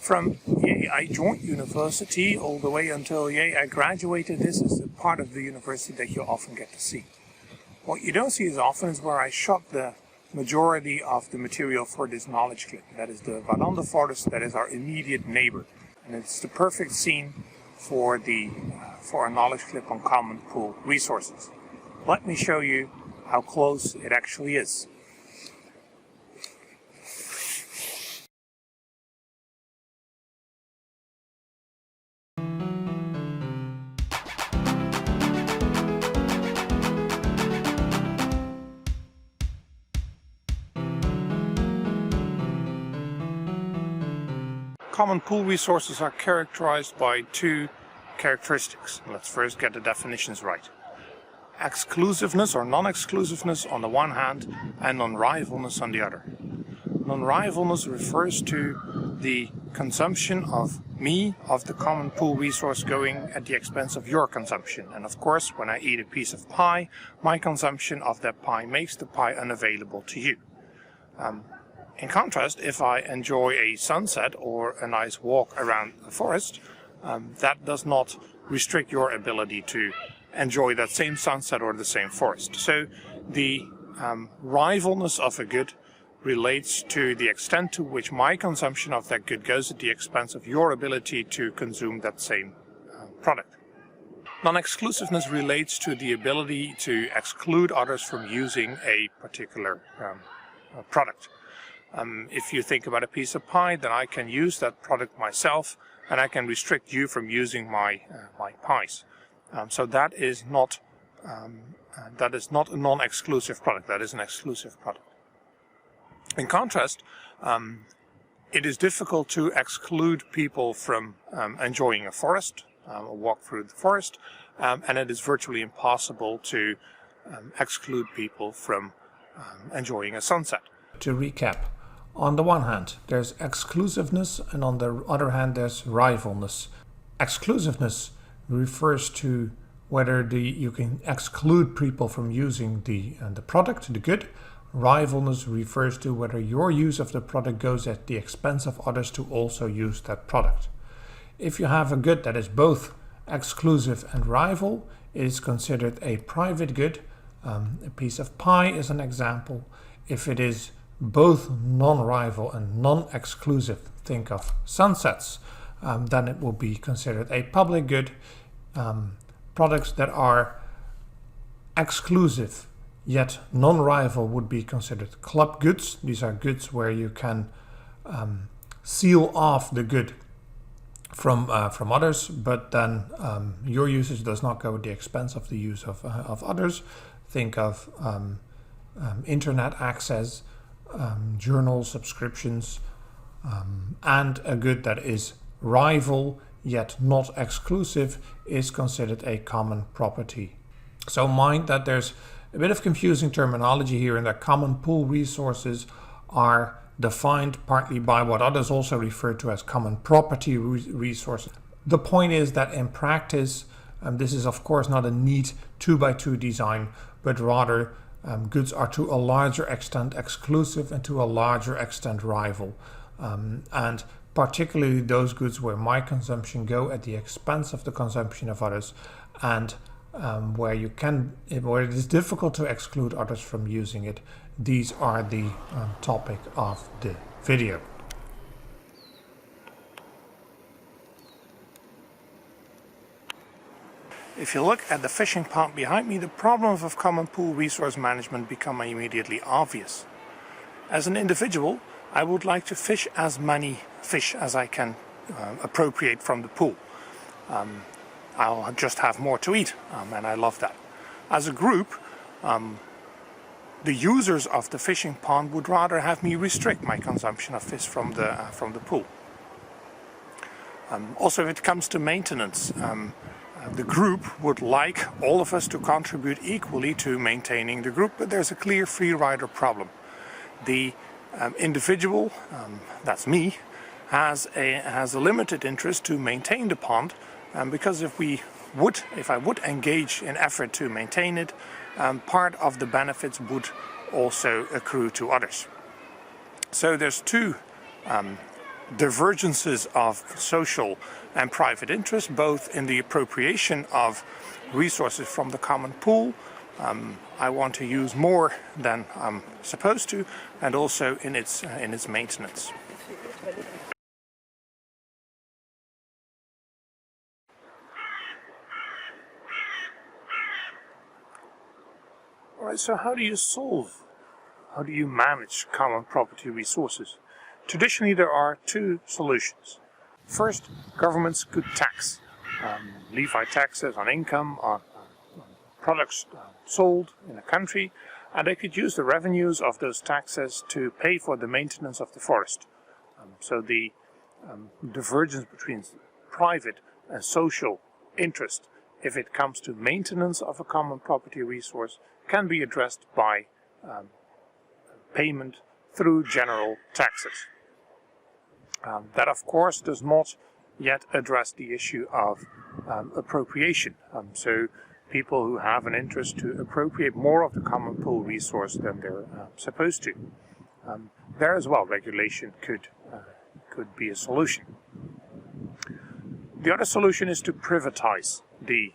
From I joined university all the way until I graduated. This is the part of the university that you often get to see. What you don't see as often is where I shot the majority of the material for this knowledge clip. That is the Warande forest, that is our immediate neighbor. And it's the perfect scene for a knowledge clip on common pool resources. Let me show you how close it actually is. Common pool resources are characterized by two characteristics. Let's first get the definitions right. Exclusiveness or non-exclusiveness on the one hand, and non-rivalness on the other. Non-rivalness refers to the consumption of the common pool resource going at the expense of your consumption. And of course, when I eat a piece of pie, my consumption of that pie makes the pie unavailable to you. In contrast, if I enjoy a sunset or a nice walk around the forest, that does not restrict your ability to enjoy that same sunset or the same forest. So the rivalness of a good relates to the extent to which my consumption of that good goes at the expense of your ability to consume that same product. Non-exclusiveness relates to the ability to exclude others from using a particular product. If you think about a piece of pie, then I can use that product myself, and I can restrict you from using my pies. So that is not a non-exclusive product. That is an exclusive product. In contrast, it is difficult to exclude people from enjoying a forest, a walk through the forest, and it is virtually impossible to exclude people from enjoying a sunset. To recap. On the one hand, there's exclusiveness, and on the other hand, there's rivalness. Exclusiveness refers to whether you can exclude people from using the product, the good. Rivalness refers to whether your use of the product goes at the expense of others to also use that product. If you have a good that is both exclusive and rival, it is considered a private good. A piece of pie is an example. If it is both non-rival and non-exclusive, think of sunsets, then it will be considered a public good. Products that are exclusive yet non-rival would be considered club goods. These are goods where you can seal off the good from others, but then your usage does not go at the expense of the use of others. Think of internet access, journal subscriptions, and a good that is rival yet not exclusive is considered a common property. So mind that there's a bit of confusing terminology here, and that common pool resources are defined partly by what others also refer to as common property resources. The point is that in practice, this is of course not a neat 2x2 design, but rather goods are to a larger extent exclusive and to a larger extent rival. And particularly those goods where my consumption go at the expense of the consumption of others, and where it is difficult to exclude others from using it. These are the topic of the video. If you look at the fishing pond behind me, the problems of common pool resource management become immediately obvious. As an individual, I would like to fish as many fish as I can appropriate from the pool. I'll just have more to eat, and I love that. As a group, the users of the fishing pond would rather have me restrict my consumption of fish from the pool. Also, if it comes to maintenance, the group would like all of us to contribute equally to maintaining the group, but there's a clear free rider problem. The individual, that's me, has a limited interest to maintain the pond, because if I would engage in effort to maintain it, part of the benefits would also accrue to others. So there's two divergences of social and private interest, both in the appropriation of resources from the common pool. I want to use more than I'm supposed to, and also in its maintenance. Alright, so how do you manage common property resources? Traditionally there are two solutions. First, governments could tax, levy taxes on income, on products sold in a country, and they could use the revenues of those taxes to pay for the maintenance of the forest. So the divergence between private and social interest, if it comes to maintenance of a common property resource, can be addressed by payment through general taxes. That of course does not yet address the issue of appropriation. So people who have an interest to appropriate more of the common pool resource than they're supposed to. There as well, regulation could be a solution. The other solution is to privatize the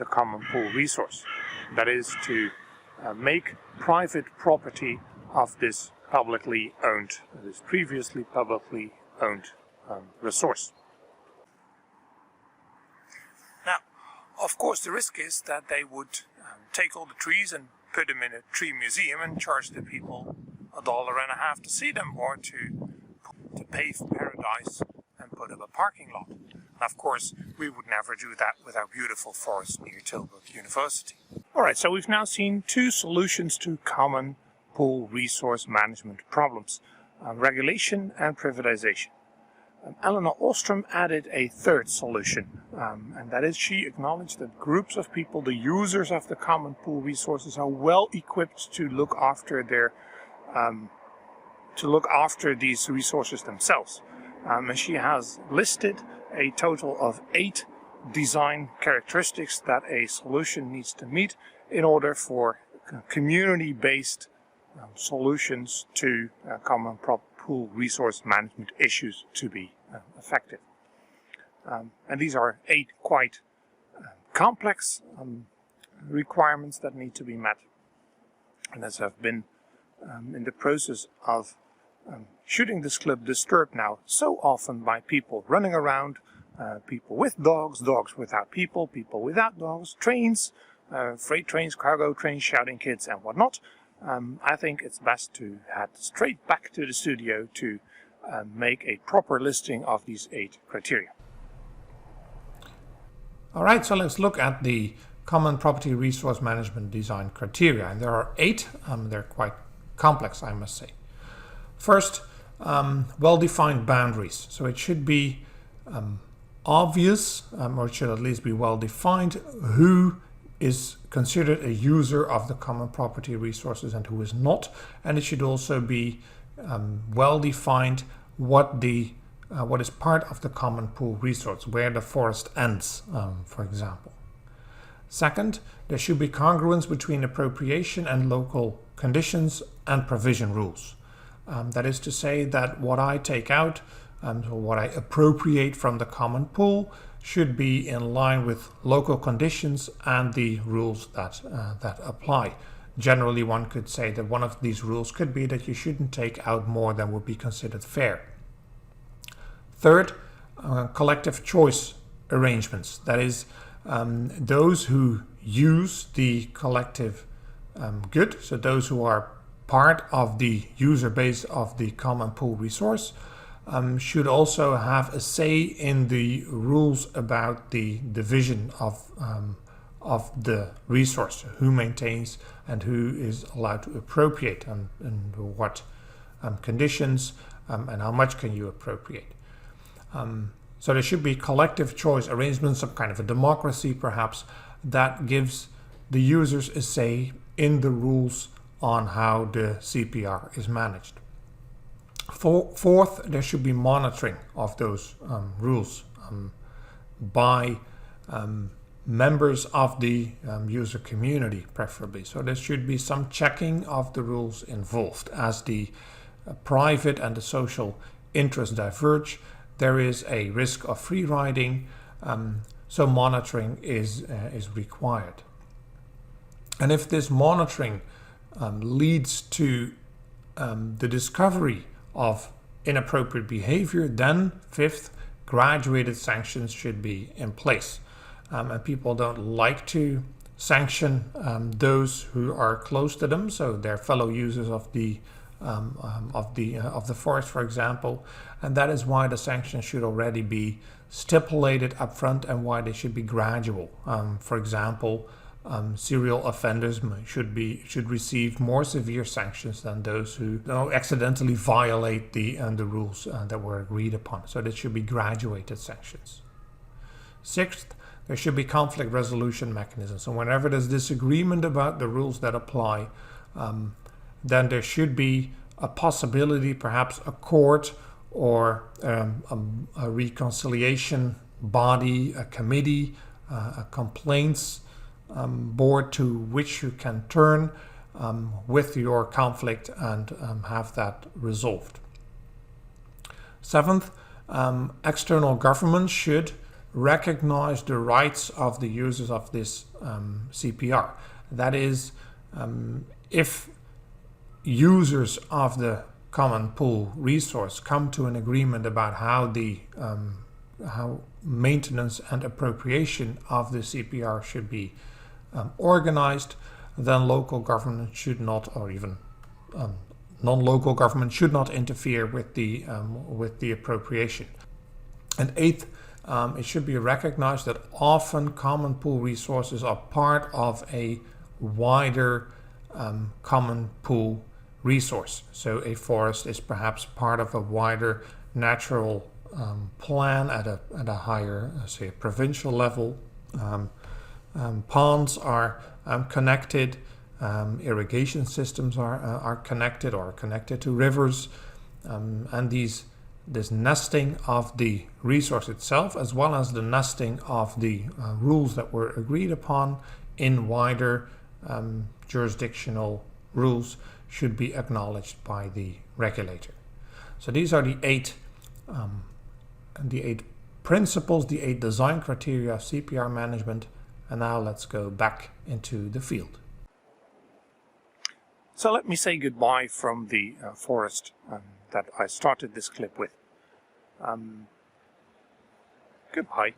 common pool resource. That is to make private property of this previously publicly owned resource. Now, of course, the risk is that they would take all the trees and put them in a tree museum and charge the people $1.50 to see them, or to pave paradise and put up a parking lot. Of course, we would never do that with our beautiful forest near Tilburg University. Alright, so we've now seen two solutions to common pool resource management problems: regulation and privatization. Eleanor Ostrom added a third solution, and that is she acknowledged that groups of people, the users of the common pool resources, are well equipped to look after these resources themselves. And she has listed a total of 8 design characteristics that a solution needs to meet in order for community-based solutions to common pool resource management issues to be effective. And these are 8 quite complex requirements that need to be met. And as I've been in the process of shooting this clip disturbed now so often by people running around, people with dogs, dogs without people, people without dogs, trains, freight trains, cargo trains, shouting kids and whatnot, I think it's best to head straight back to the studio to make a proper listing of these 8 criteria. Alright, so let's look at the Common Property Resource Management Design criteria. And there are 8, they're quite complex, I must say. First, well-defined boundaries. So it should be obvious, or it should at least be well-defined, who is considered a user of the common property resources and who is not. And it should also be well-defined what is part of the common pool resource, where the forest ends, for example. Second, there should be congruence between appropriation and local conditions and provision rules. That is to say that what I take out, so what I appropriate from the common pool, should be in line with local conditions and the rules that apply. Generally, one could say that one of these rules could be that you shouldn't take out more than would be considered fair. Third, collective choice arrangements. That is, those who use the collective good, so those who are part of the user base of the common pool resource, should also have a say in the rules about the division of the resource, who maintains and who is allowed to appropriate, and what conditions and how much can you appropriate. So there should be collective choice arrangements, some kind of a democracy perhaps, that gives the users a say in the rules on how the CPR is managed. Fourth, there should be monitoring of those rules by members of the user community, preferably. So there should be some checking of the rules involved, as the private and the social interests diverge, there is a risk of free riding, so monitoring is required. And if this monitoring leads to the discovery of inappropriate behavior, then fifth, graduated sanctions should be in place. And people don't like to sanction those who are close to them, so their fellow users of the forest, for example, and that is why the sanctions should already be stipulated up front and why they should be gradual. For example, serial offenders should receive more severe sanctions than those who accidentally violate the rules that were agreed upon. So there should be graduated sanctions. Sixth, there should be conflict resolution mechanisms. So whenever there's disagreement about the rules that apply, then there should be a possibility, perhaps a court or a reconciliation body, a committee, a complaints board to which you can turn with your conflict and have that resolved. Seventh, external governments should recognize the rights of the users of this CPR. That is, if users of the common pool resource come to an agreement about how maintenance and appropriation of the CPR should be organized, then local government should not, or even non-local government should not interfere with the appropriation. And eighth, it should be recognized that often common pool resources are part of a wider common pool resource. So a forest is perhaps part of a wider natural plan at a higher, say, provincial level. Ponds are connected, irrigation systems are connected or connected to rivers, and this nesting of the resource itself, as well as the nesting of the rules that were agreed upon in wider jurisdictional rules, should be acknowledged by the regulator. So these are the eight principles, the 8 design criteria of CPR management. And now let's go back into the field. So let me say goodbye from the forest that I started this clip with. Goodbye.